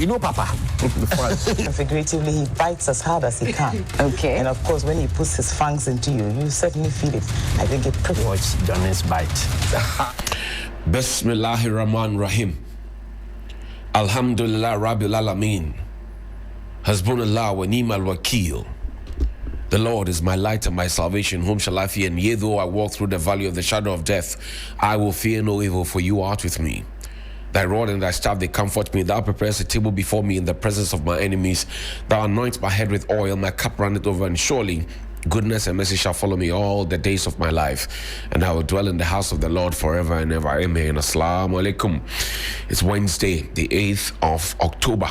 You know, Papa. Figuratively, he bites as hard as he can. Okay. And of course, when he puts his fangs into you, you certainly feel it. I think it pretty Watch Johnny's bite. Bismillahir Rahman Rahim. Alhamdulillah Rabbil Alameen. Hasbunallah wa ni'mal wakil. The Lord is my light and my salvation. Whom shall I fear? And yea, though I walk through the valley of the shadow of death, I will fear no evil, for you art with me. Thy rod and thy staff, they comfort me. Thou preparest a table before me in the presence of my enemies. Thou anoint my head with oil, my cup runneth over, and surely goodness and mercy shall follow me all the days of my life, and I will dwell in the house of the Lord forever and ever. Amen. Assalamu alaikum. It's Wednesday, the 8th of October.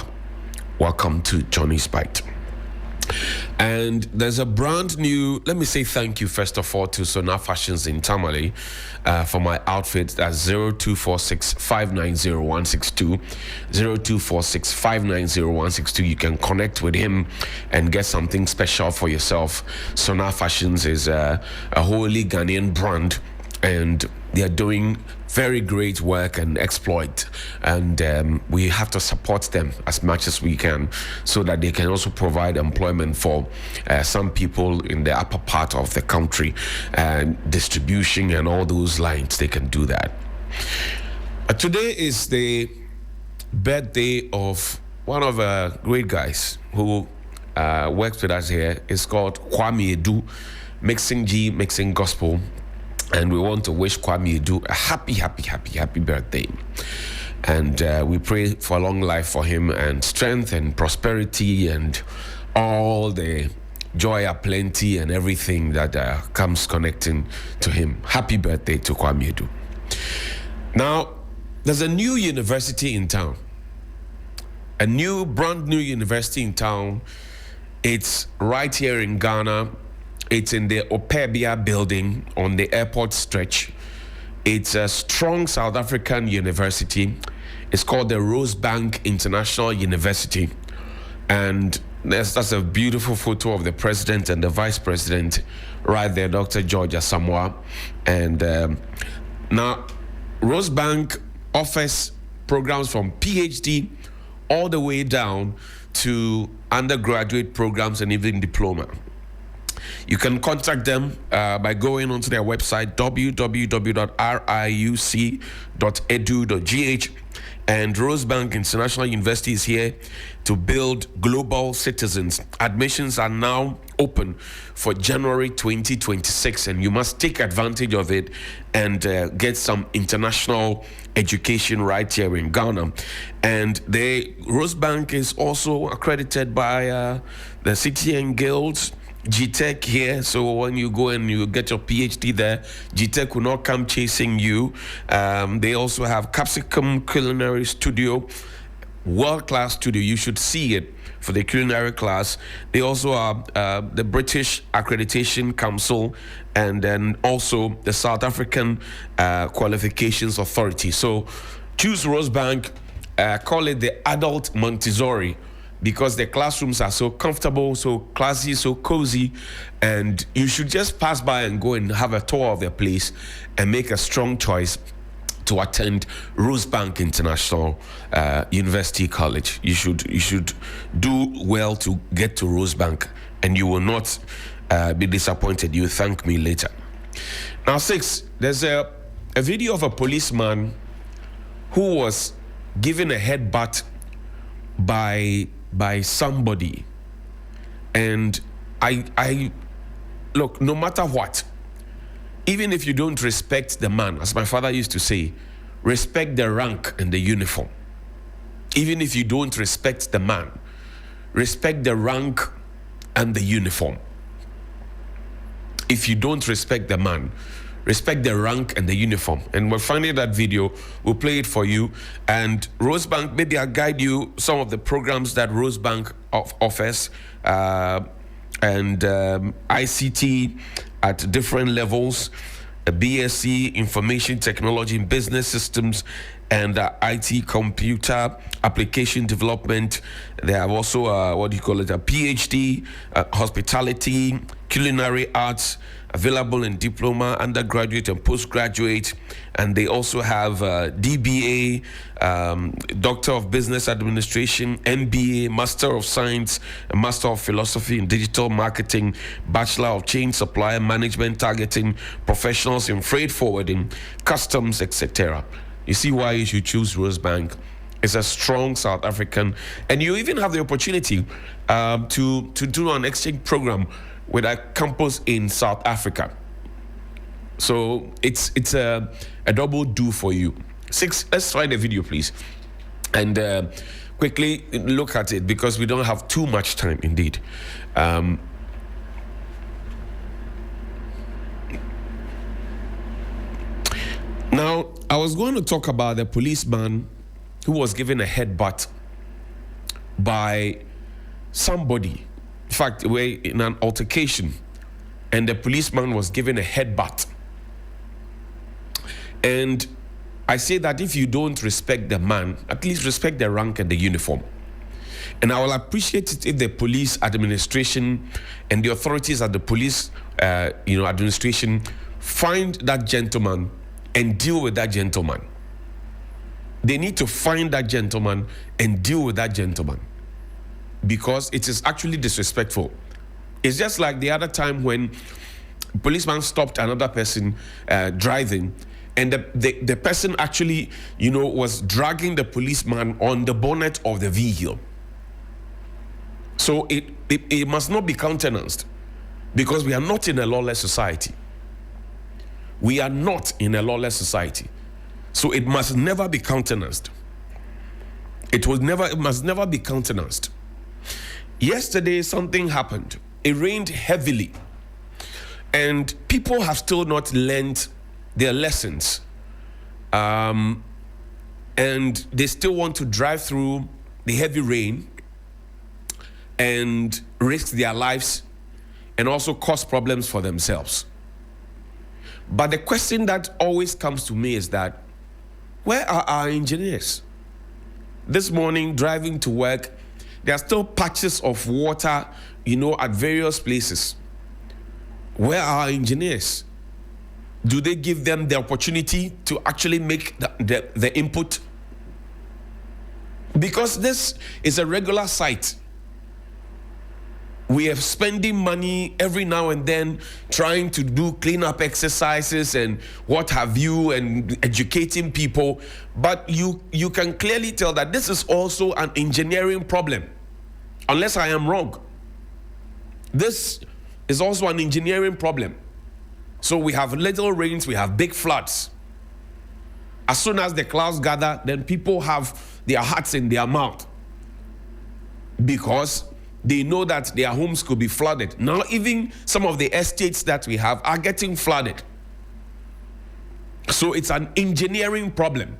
Welcome to Johnny's Bite. And there's a brand new, let me say thank you first of all to Sona Fashions in Tamale for my outfit. That's 0246 590 0246 590 You can connect with him and get something special for yourself. Sona Fashions is a wholly Ghanaian brand, and they are doing very great work and exploit, and we have to support them as much as we can so that they can also provide employment for some people in the upper part of the country, and distribution and all those lines. They can do that. Today is the birthday of one of our great guys who works with us here. It's called Kwame Edu, mixing gospel. And we want to wish Kwame Edu a happy birthday. And we pray for long life for him, and strength and prosperity and all the joy aplenty and everything that comes connecting to him. Happy birthday to Kwame Edu. Now, there's a new university in town. A brand new university in town. It's right here in Ghana. It's in the Opebia building on the airport stretch. It's a strong South African university. It's called the Rosebank International University. And that's a beautiful photo of the president and the vice president right there, Dr. George Asamoah. And now, Rosebank offers programs from PhD all the way down to undergraduate programs and even diploma. You can contact them by going onto their website, www.riuc.edu.gh. And Rosebank International University is here to build global citizens. Admissions are now open for January 2026, and you must take advantage of it and get some international education right here in Ghana. And the Rosebank is also accredited by the City and Guilds, GTech here, so when you go and you get your PhD there, GTech will not come chasing you. They also have Capsicum Culinary Studio, world-class studio. You should see it for the culinary class. They also are the British Accreditation Council, and then also the South African Qualifications Authority. So choose Rosebank, call it the Adult Montessori, because the classrooms are so comfortable, so classy, so cozy, and you should just pass by and go and have a tour of their place and make a strong choice to attend Rosebank International University College. You should do well to get to Rosebank, and you will not be disappointed. You thank me later. Now, 6, there's a video of a policeman who was given a headbutt by somebody, and I look, no matter what, even if you don't respect the man, as my father used to say, respect the rank and the uniform. Even if you don't respect the man, respect the rank and the uniform. If you don't respect the man, respect the rank and the uniform. And we're finding that video. We'll play it for you. And Rosebank, maybe I'll guide you some of the programs that Rosebank offers, and ICT at different levels, a BSc, Information Technology and Business Systems, and IT computer application development. They have also a PhD, hospitality, culinary arts, available in diploma, undergraduate and postgraduate. And they also have DBA, Doctor of Business Administration, MBA, Master of Science, Master of Philosophy in Digital Marketing, Bachelor of Chain Supplier Management, targeting professionals in freight forwarding, customs, etc. You see why you should choose Rosebank. It's a strong South African, and you even have the opportunity to do an exchange program with a campus in South Africa. So it's a double do for you. Let's try the video, please, and quickly look at it because we don't have too much time indeed. Now, I was going to talk about the policeman who was given a headbutt by somebody. In fact, we're in an altercation, and the policeman was given a headbutt. And I say that if you don't respect the man, at least respect the rank and the uniform. And I will appreciate it if the police administration and the authorities at the police administration find that gentleman and deal with that gentleman. They need to find that gentleman and deal with that gentleman, because it is actually disrespectful. It's just like the other time when a policeman stopped another person driving, and the person actually, was dragging the policeman on the bonnet of the vehicle. So it must not be countenanced, because we are not in a lawless society. We are not in a lawless society. So it must never be countenanced. It must never be countenanced. Yesterday, something happened. It rained heavily, and people have still not learned their lessons. And they still want to drive through the heavy rain and risk their lives and also cause problems for themselves. But the question that always comes to me is that, where are our engineers? This morning, driving to work, there are still patches of water, at various places. Where are our engineers? Do they give them the opportunity to actually make the input? Because this is a regular sight. We are spending money every now and then trying to do cleanup exercises and what have you, and educating people. But you can clearly tell that this is also an engineering problem, unless I am wrong. This is also an engineering problem. So we have little rains, we have big floods. As soon as the clouds gather, then people have their hearts in their mouth, because they know that their homes could be flooded. Now, even some of the estates that we have are getting flooded. So it's an engineering problem.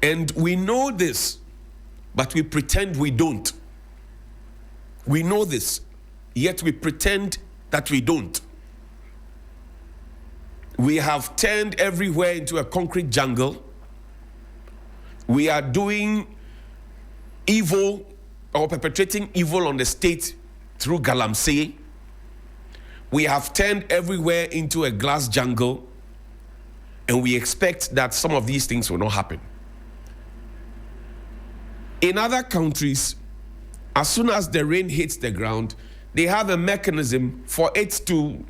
And we know this, but we pretend we don't. We know this, yet we pretend that we don't. We have turned everywhere into a concrete jungle. We are doing evil or perpetrating evil on the state through galamsey. We have turned everywhere into a glass jungle, and we expect that some of these things will not happen. In other countries, as soon as the rain hits the ground, they have a mechanism for it to,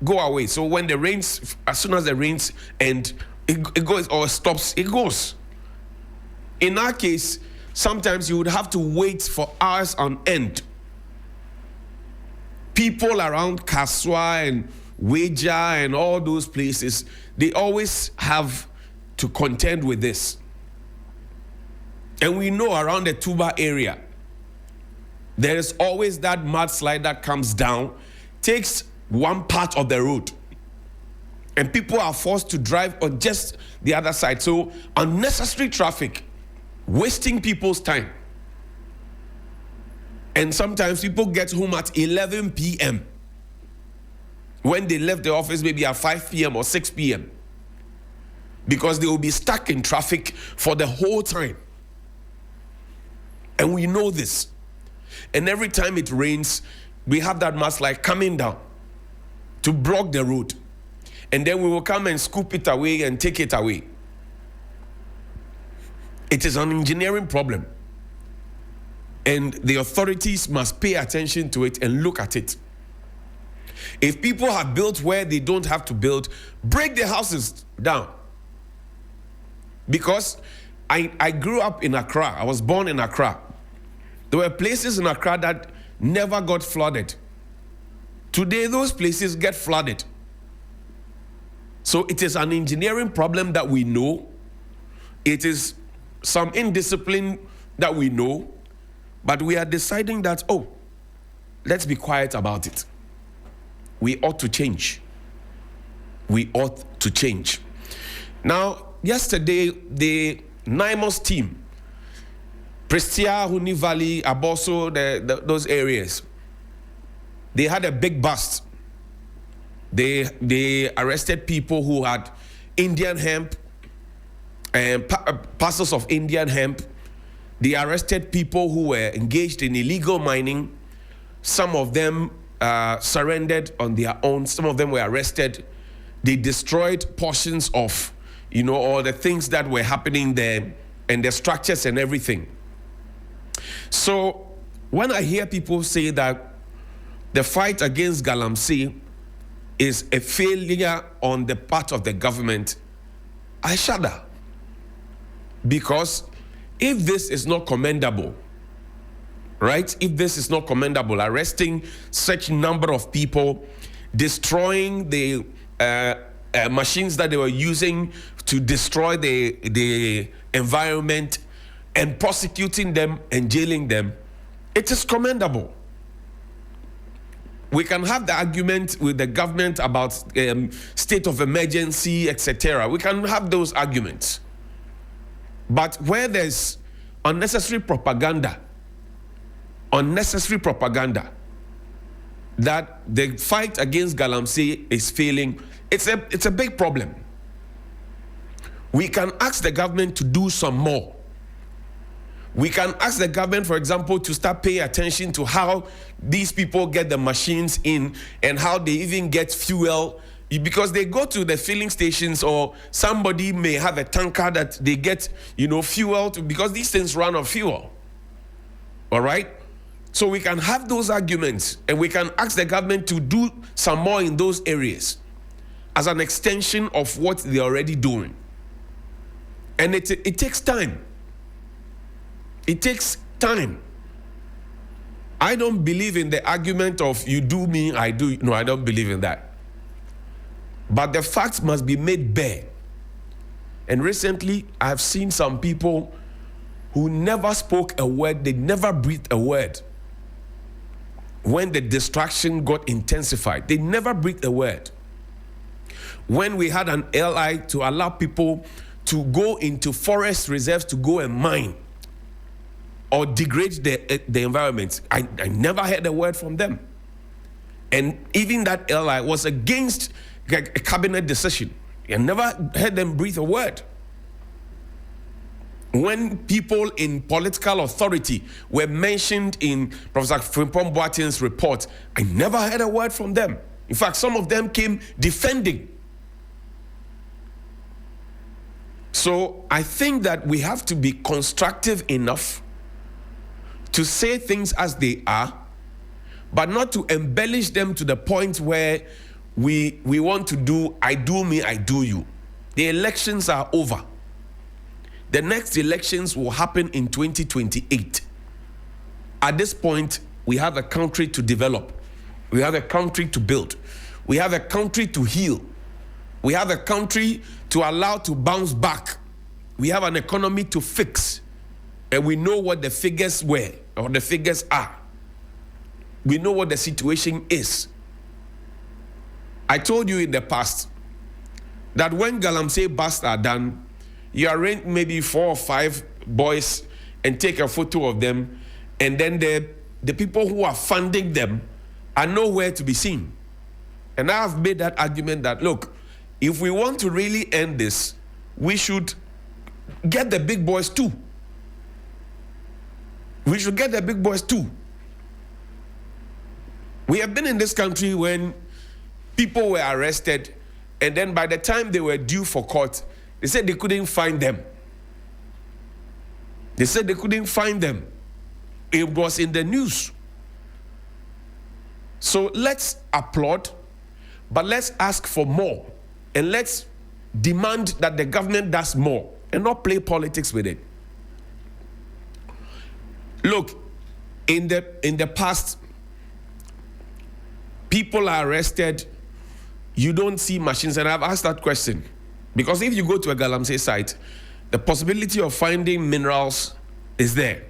go away. So when the rains, as soon as the rains end, it goes or stops, it goes. In our case, sometimes you would have to wait for hours on end. People around Kaswa and Weja and all those places, they always have to contend with this. And we know around the Tuba area, there is always that mudslide that comes down, takes one part of the road, and people are forced to drive on just the other side. So unnecessary traffic, wasting people's time. And sometimes people get home at 11 p.m. when they left the office maybe at 5 p.m. or 6 p.m. because they will be stuck in traffic for the whole time. And we know this. And every time it rains, we have that mudslide coming down to block the road. And then we will come and scoop it away and take it away. It is an engineering problem. And the authorities must pay attention to it and look at it. If people have built where they don't have to build, break the houses down. Because I grew up in Accra. I was born in Accra. There were places in Accra that never got flooded. Today, those places get flooded. So it is an engineering problem that we know. It is some indiscipline that we know. But we are deciding that, oh, let's be quiet about it. We ought to change. We ought to change. Now, yesterday, the NAIMOS team, Prestia, Huni Valley, Aboso, those areas, they had a big bust. They arrested people who had Indian hemp and parcels of Indian hemp. They arrested people who were engaged in illegal mining. Some of them surrendered on their own. Some of them were arrested. They destroyed portions of, all the things that were happening there and the structures and everything. So when I hear people say that the fight against Galamsey is a failure on the part of the government, I shudder. Because if this is not commendable, right? If this is not commendable, arresting such number of people, destroying the machines that they were using to destroy the environment, and prosecuting them and jailing them, it is commendable. We can have the argument with the government about state of emergency, etc. We can have those arguments. But where there's unnecessary propaganda that the fight against Galamsey is failing, it's a big problem. We can ask the government to do some more. We can ask the government, for example, to start paying attention to how these people get the machines in and how they even get fuel, because they go to the filling stations, or somebody may have a tanker that they get, fuel to, because these things run on fuel. All right? So we can have those arguments, and we can ask the government to do some more in those areas as an extension of what they're already doing. And it takes time. It takes time. I don't believe in the argument of you do me, I do. No, I don't believe in that. But the facts must be made bare. And recently, I've seen some people who never spoke a word, they never breathed a word. When the distraction got intensified, they never breathed a word. When we had an LI to allow people to go into forest reserves to go and mine or degrade the environment, I never heard a word from them. And even that LI was against a cabinet decision. I never heard them breathe a word. When people in political authority were mentioned in Professor Frimpong Boateng's report, I never heard a word from them. In fact, some of them came defending. So I think that we have to be constructive enough to say things as they are, but not to embellish them to the point where we want to do, I do me, I do you. The elections are over. The next elections will happen in 2028. At this point, we have a country to develop. We have a country to build. We have a country to heal. We have a country to allow to bounce back. We have an economy to fix. And we know what the figures were, or the figures are. We know what the situation is. I told you in the past that when Galamsey busts are done, you arrange maybe 4 or 5 boys and take a photo of them, and then the people who are funding them are nowhere to be seen. And I have made that argument that, look, if we want to really end this, we should get the big boys too. We should get the big boys too. We have been in this country when people were arrested, and then by the time they were due for court, they said they couldn't find them. They said they couldn't find them. It was in the news. So let's applaud, but let's ask for more, and let's demand that the government does more and not play politics with it. Look, in the past, people are arrested, you don't see machines, and I've asked that question. Because if you go to a Galamsey site, the possibility of finding minerals is there.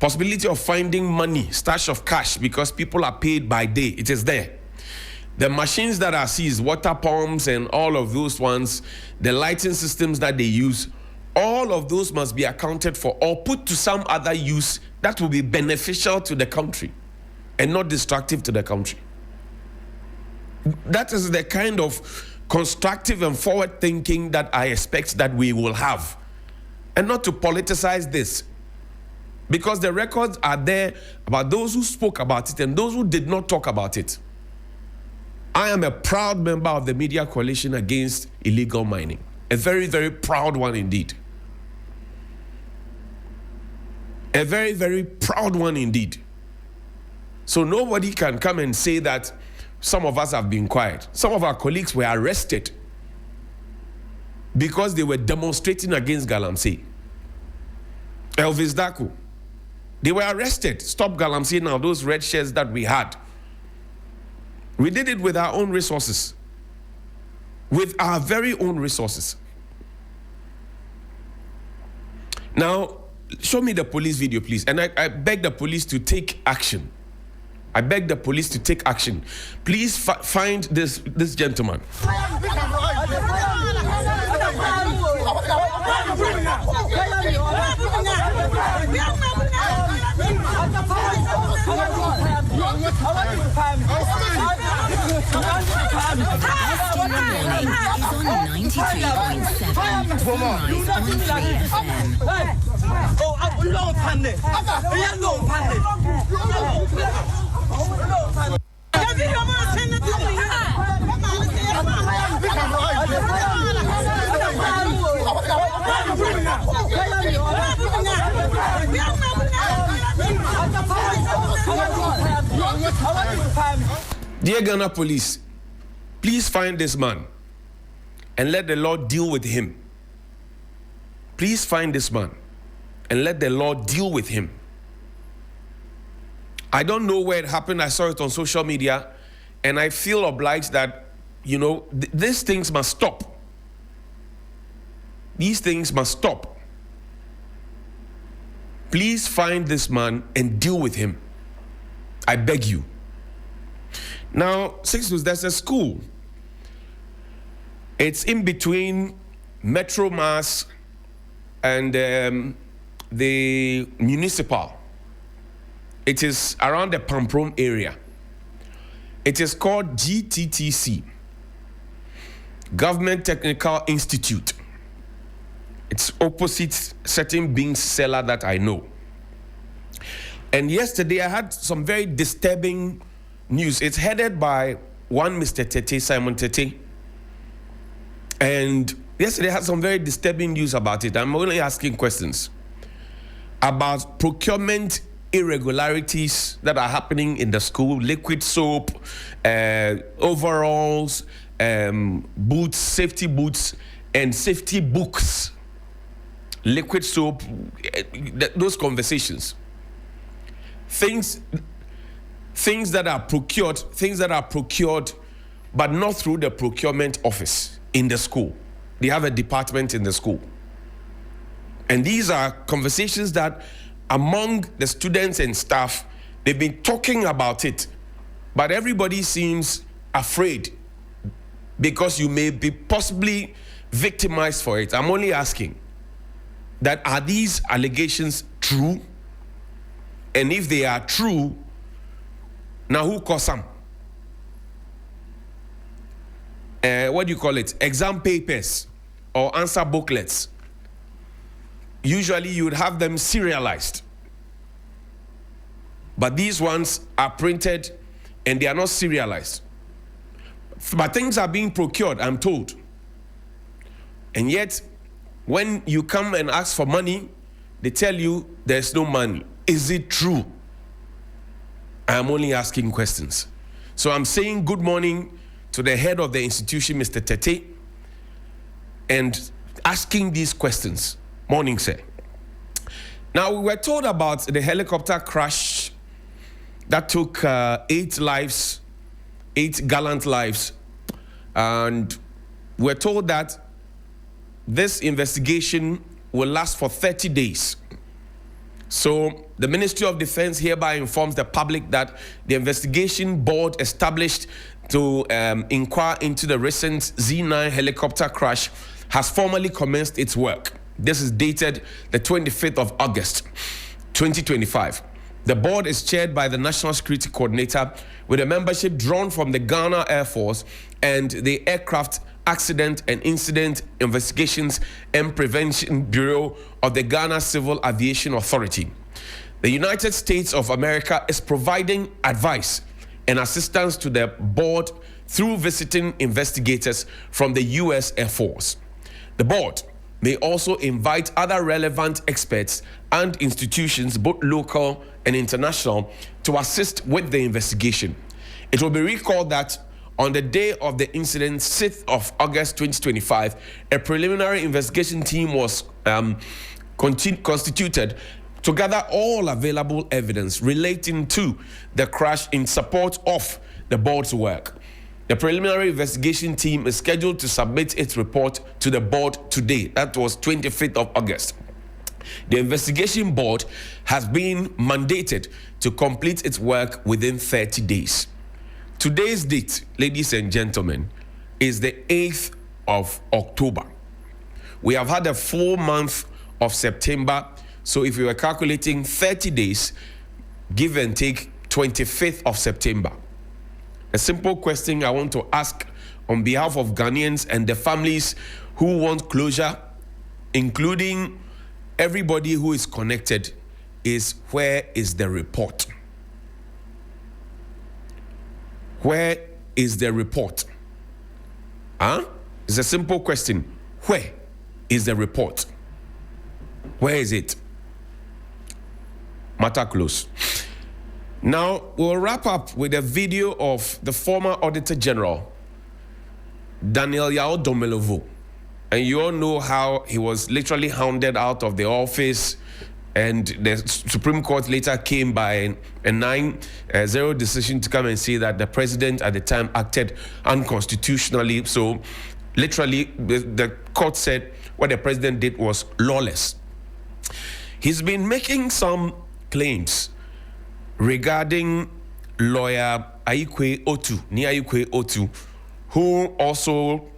Possibility of finding money, stash of cash, because people are paid by day, it is there. The machines that are seized, water pumps and all of those ones, the lighting systems that they use, all of those must be accounted for or put to some other use that will be beneficial to the country and not destructive to the country. That is the kind of constructive and forward thinking that I expect that we will have, and not to politicize this, because the records are there about those who spoke about it and those who did not talk about it. I am a proud member of the Media Coalition Against Illegal Mining, a very, very proud one indeed. A very, very proud one indeed. So nobody can come and say that some of us have been quiet. Some of our colleagues were arrested because they were demonstrating against Galamsey. Elvis Daku, they were arrested. Stop Galamsey now, those red shirts that we had. We did it with our own resources. With our very own resources. Now, show me the police video, please. And I beg the police to take action. I beg the police to take action. Please find this gentleman. Dear Ghana Police, please find this man and let the Lord deal with him. Please find this man and let the Lord deal with him. I don't know where it happened. I saw it on social media, and I feel obliged that, these things must stop. These things must stop. Please find this man and deal with him. I beg you. Now, there's a school. It's in between Metro Mass and the municipal. It is around the Pamprom area. It is called GTTC, Government Technical Institute. It's opposite certain beans seller that I know. And yesterday I had some very disturbing news. It's headed by one Mr. Tete, Simon Tete. And yesterday I had some very disturbing news about it. I'm only asking questions about procurement irregularities that are happening in the school. Liquid soap, overalls, boots, safety boots, and safety books. Liquid soap, those conversations. Things that are procured, but not through the procurement office in the school. They have a department in the school. And these are conversations that among the students and staff, they've been talking about it, but everybody seems afraid because you may be possibly victimized for it. I'm only asking that, are these allegations true? And if they are true, now who caused some? What do you call it? Exam papers or answer booklets, usually you would have them serialized. But these ones are printed and they are not serialized. But things are being procured, I'm told. And yet, when you come and ask for money, they tell you there's no money. Is it true? I'm only asking questions. So I'm saying good morning to the head of the institution, Mr. Tete, and asking these questions. Morning, sir. Now, we were told about the helicopter crash that took 8 lives, 8 gallant lives. And we're told that this investigation will last for 30 days. So the Ministry of Defense hereby informs the public that the investigation board established to inquire into the recent Z9 helicopter crash has formally commenced its work. This is dated the 25th of August, 2025. The board is chaired by the National Security Coordinator with a membership drawn from the Ghana Air Force and the Aircraft Accident and Incident Investigations and Prevention Bureau of the Ghana Civil Aviation Authority. The United States of America is providing advice and assistance to the board through visiting investigators from the U.S. Air Force. The board may also invite other relevant experts and institutions, both local and international, to assist with the investigation. It will be recalled that on the day of the incident, 6th of August 2025, a preliminary investigation team was constituted to gather all available evidence relating to the crash in support of the board's work. The preliminary investigation team is scheduled to submit its report to the board today. That was 25th of August. The investigation board has been mandated to complete its work within 30 days. Today's date, ladies and gentlemen, is the 8th of October. We have had a full month of September, so if we were calculating 30 days, give and take 25th of September. A simple question I want to ask on behalf of Ghanaians and the families who want closure, including everybody who is connected, is where is the report? Where is the report? It's a simple question. Where is the report? Where is it? Matter close. Now, we'll wrap up with a video of the former Auditor General, Daniel Yao Domelovo. And you all know how he was literally hounded out of the office, and the Supreme Court later came by a 9-0 decision to come and say that the president at the time acted unconstitutionally. So literally, the court said what the president did was lawless. He's been making some claims regarding lawyer Aikwe Otu, who also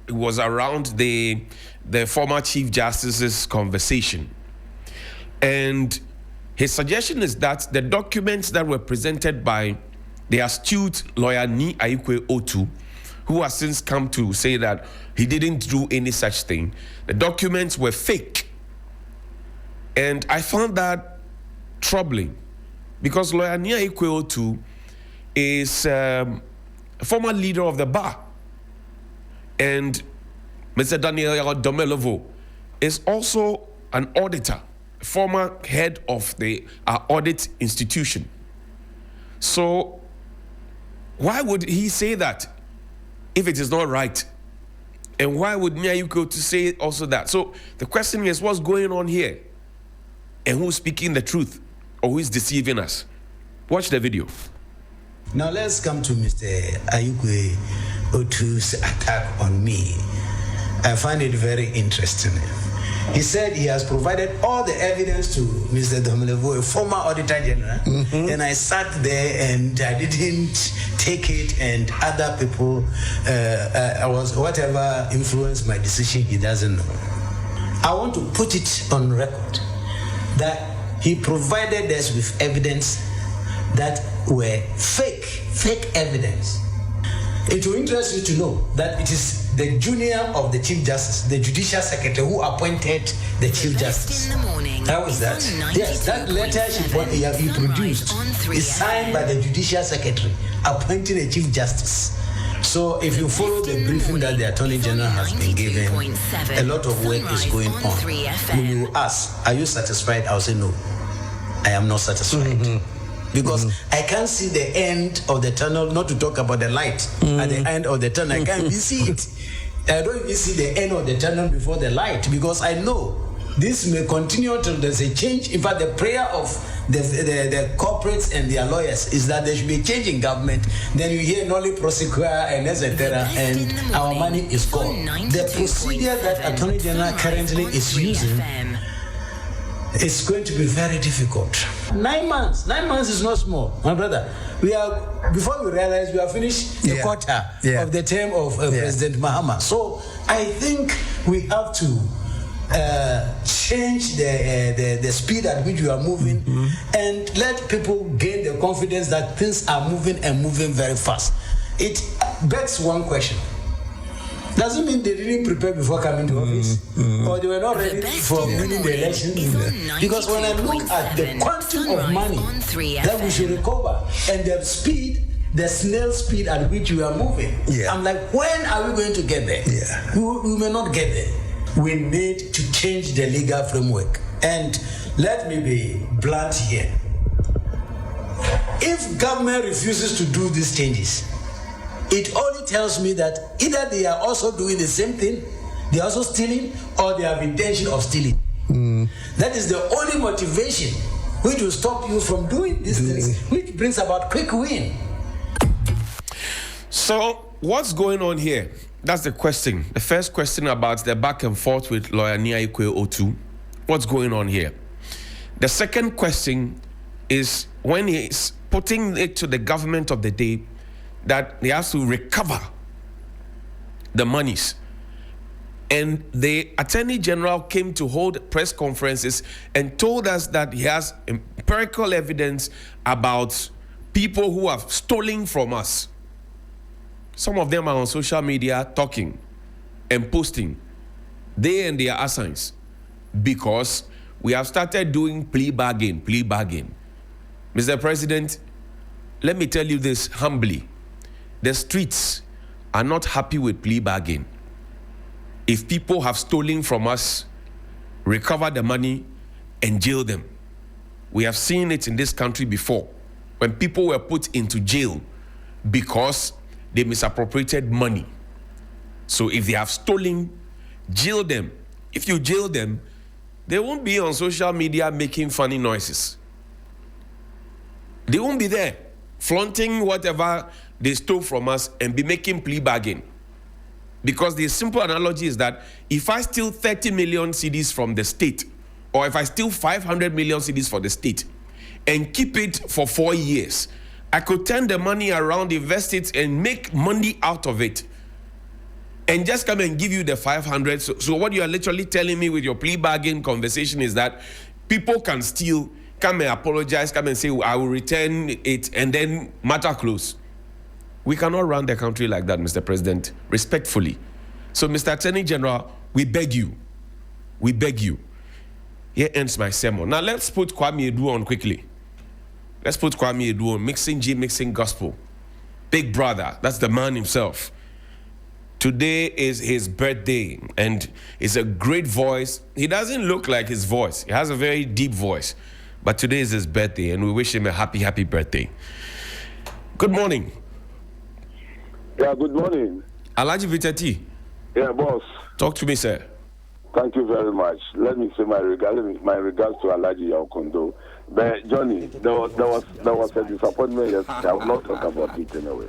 was around the former Chief Justice's conversation. And his suggestion is that the documents that were presented by the astute lawyer Ni Aikwe Otu, who has since come to say that he didn't do any such thing, the documents were fake. And I found that troubling, because lawyer Ni Aikwe Otu is a former leader of the bar. And Mr. Daniel Domelovo is also an auditor, former head of the audit institution. So why would he say that if it is not right? And why would Nyayuko to say also that? So the question is, what's going on here? And who's speaking the truth, or who is deceiving us? Watch the video. Now let's come to Mr. Aikwe Otu's attack on me. I find it very interesting. He said he has provided all the evidence to Mr. Domelovo, a former Auditor General, and I sat there and I didn't take it, and other people, I was whatever influenced my decision, he doesn't know. I want to put it on record that he provided us with evidence that were fake evidence. It will interest you to know that it is the junior of the Chief Justice, the Judicial Secretary who appointed the Chief Justice. How is that? Yes, that letter he produced is signed by the Judicial Secretary appointing a Chief Justice. So if you follow the briefing that the Attorney General has been given, a lot of work is going on. When you ask, are you satisfied? I'll say no, I am not satisfied. Because I can't see the end of the tunnel, not to talk about the light at the end of the tunnel. I can't even see it. I don't even see the end of the tunnel before the light, because I know this may continue until there's a change. In fact, the prayer of the corporates and their lawyers is that there should be a change in government. Then you hear Nolly Prosecutor and etc. and our money is gone. The procedure that Attorney General currently is using is going to be very difficult. 9 months. 9 months is not small, my brother. Before we realize, we have finished a quarter of the term of President Mahama. So I think we have to change the speed at which we are moving and let people gain the confidence that things are moving and moving very fast. It begs one question. Doesn't mean they didn't prepare before coming to office, or they were not ready for winning the election. Because when I look at the quantum of money that we should recover and the speed, the snail speed at which we are moving, I'm like, when are we going to get there? We may not get there. We need to change the legal framework. And let me be blunt here. If government refuses to do these changes, it only tells me that either they are also doing the same thing, they are also stealing, or they have intention of stealing. That is the only motivation which will stop you from doing these things, which brings about quick win. So, what's going on here? That's the question. The first question about the back and forth with lawyer Nia Ikwe-Otu. What's going on here? The second question is when he's putting it to the government of the day that they have to recover the monies. And the Attorney General came to hold press conferences and told us that he has empirical evidence about people who have stolen from us. Some of them are on social media talking and posting, they and their assigns, because we have started doing plea bargain. Mr. President, let me tell you this humbly. The streets are not happy with plea bargain. If people have stolen from us, recover the money and jail them. We have seen it in this country before, when people were put into jail because they misappropriated money. So if they have stolen, jail them. If you jail them, they won't be on social media making funny noises. They won't be there flaunting whatever they stole from us and be making plea bargain. Because the simple analogy is that if I steal 30 million cedis from the state, or if I steal 500 million cedis for the state and keep it for 4 years, I could turn the money around, invest it, and make money out of it. And just come and give you the 500. So what you are literally telling me with your plea bargain conversation is that people can steal, come and apologize, come and say, I will return it, and then matter close. We cannot run the country like that, Mr. President, respectfully. So, Mr. Attorney General, we beg you. We beg you. Here ends my sermon. Now, let's put Kwame Edu on quickly. Let's put Kwame Edu on, mixing gospel. Big brother, that's the man himself. Today is his birthday, and it's a great voice. He doesn't look like his voice. He has a very deep voice. But today is his birthday, and we wish him a happy birthday. Good morning. Yeah, good morning. Alhaji Viteti. Yeah, boss. Talk to me, sir. Thank you very much. Let me say my regards to Alhaji Yaokondo. But Johnny, there was a disappointment yesterday. I will not talk about it anyway.